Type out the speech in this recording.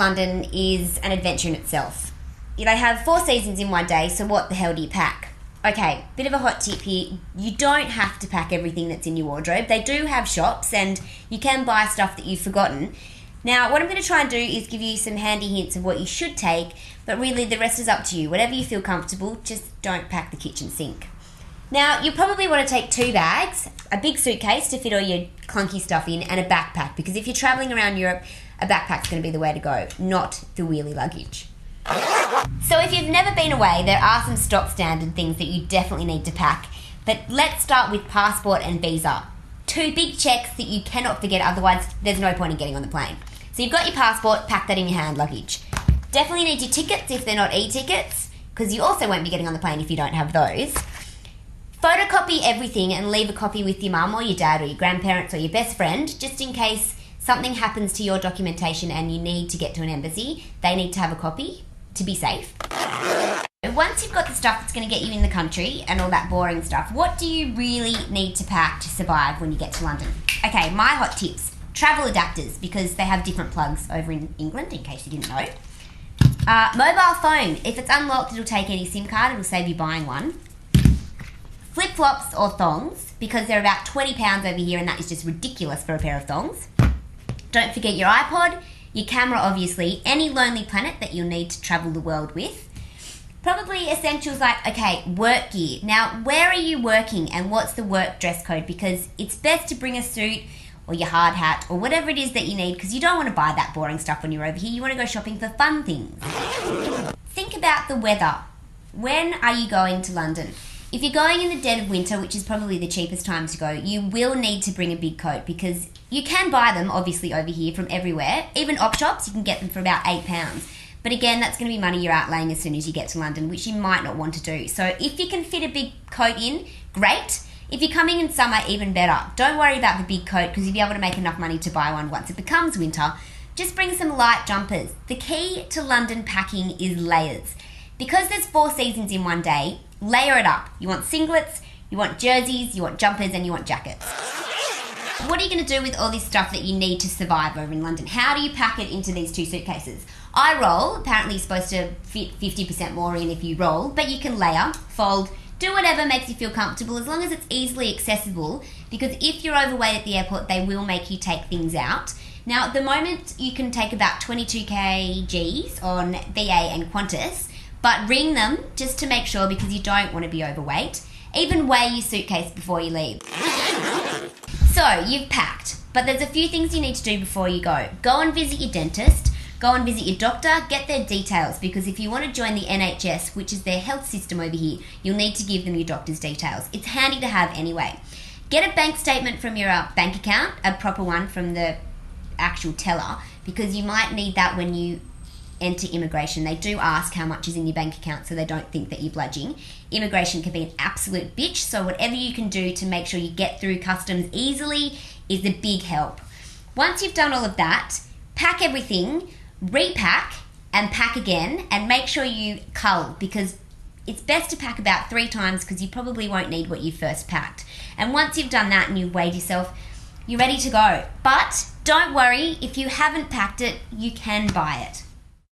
London is an adventure in itself. They have 4 seasons in one day, so what the hell do you pack? Okay, bit of a hot tip here. You don't have to pack everything that's in your wardrobe. They do have shops and you can buy stuff that you've forgotten. Now, what I'm going to try and do is give you some handy hints of what you should take, but really the rest is up to you. Whatever you feel comfortable, just don't pack the kitchen sink. Now, you probably want to take 2 bags, a big suitcase to fit all your clunky stuff in, and a backpack, because if you're travelling around Europe, a backpack's going to be the way to go, not the wheelie luggage. So if you've never been away, there are some stock standard things that you definitely need to pack, but let's start with passport and visa. 2 big checks that you cannot forget, otherwise there's no point in getting on the plane. So you've got your passport, pack that in your hand luggage. Definitely need your tickets if they're not e-tickets, because you also won't be getting on the plane if you don't have those. Photocopy everything and leave a copy with your mum or your dad or your grandparents or your best friend, just in case something happens to your documentation and you need to get to an embassy. They need to have a copy to be safe. Once you've got the stuff that's going to get you in the country and all that boring stuff, what do you really need to pack to survive when you get to London? Okay, my hot tips. Travel adapters, because they have different plugs over in England, in case you didn't know. Mobile phone. If it's unlocked, it'll take any SIM card. It'll save you buying one. Flip-flops or thongs, because they're about £20 over here and that is just ridiculous for a pair of thongs. Don't forget your iPod, your camera obviously, any Lonely Planet that you'll need to travel the world with. Probably essentials like, okay, work gear. Now, where are you working and what's the work dress code? Because it's best to bring a suit or your hard hat or whatever it is that you need, because you don't want to buy that boring stuff when you're over here. You want to go shopping for fun things. Think about the weather. When are you going to London? If you're going in the dead of winter, which is probably the cheapest time to go, you will need to bring a big coat, because you can buy them, obviously, over here from everywhere. Even op shops, you can get them for about £8. But again, that's going to be money you're outlaying as soon as you get to London, which you might not want to do. So if you can fit a big coat in, great. If you're coming in summer, even better. Don't worry about the big coat, because you'll be able to make enough money to buy one once it becomes winter. Just bring some light jumpers. The key to London packing is layers. Because there's 4 seasons in one day, layer it up. You want singlets, you want jerseys, you want jumpers, and you want jackets. What are you going to do with all this stuff that you need to survive over in London? How do you pack it into these 2 suitcases? I roll. Apparently you're supposed to fit 50% more in if you roll, but you can layer, fold, do whatever makes you feel comfortable, as long as it's easily accessible, because if you're overweight at the airport, they will make you take things out. Now, at the moment, you can take about 22 kgs on BA and Qantas, but ring them just to make sure, because you don't want to be overweight. Even weigh your suitcase before you leave. So, you've packed, but there's a few things you need to do before you go. Go and visit your dentist, go and visit your doctor, get their details, because if you want to join the NHS, which is their health system over here, you'll need to give them your doctor's details. It's handy to have anyway. Get a bank statement from your bank account, a proper one from the actual teller, because you might need that when you enter immigration. They do ask how much is in your bank account, so they don't think that you're bludging. Immigration can be an absolute bitch, so whatever you can do to make sure you get through customs easily is a big help. Once you've done all of that, pack everything, repack and pack again, and make sure you cull, because it's best to pack about 3 times, because you probably won't need what you first packed. And once you've done that and you've weighed yourself, you're ready to go. But don't worry, if you haven't packed it, you can buy it.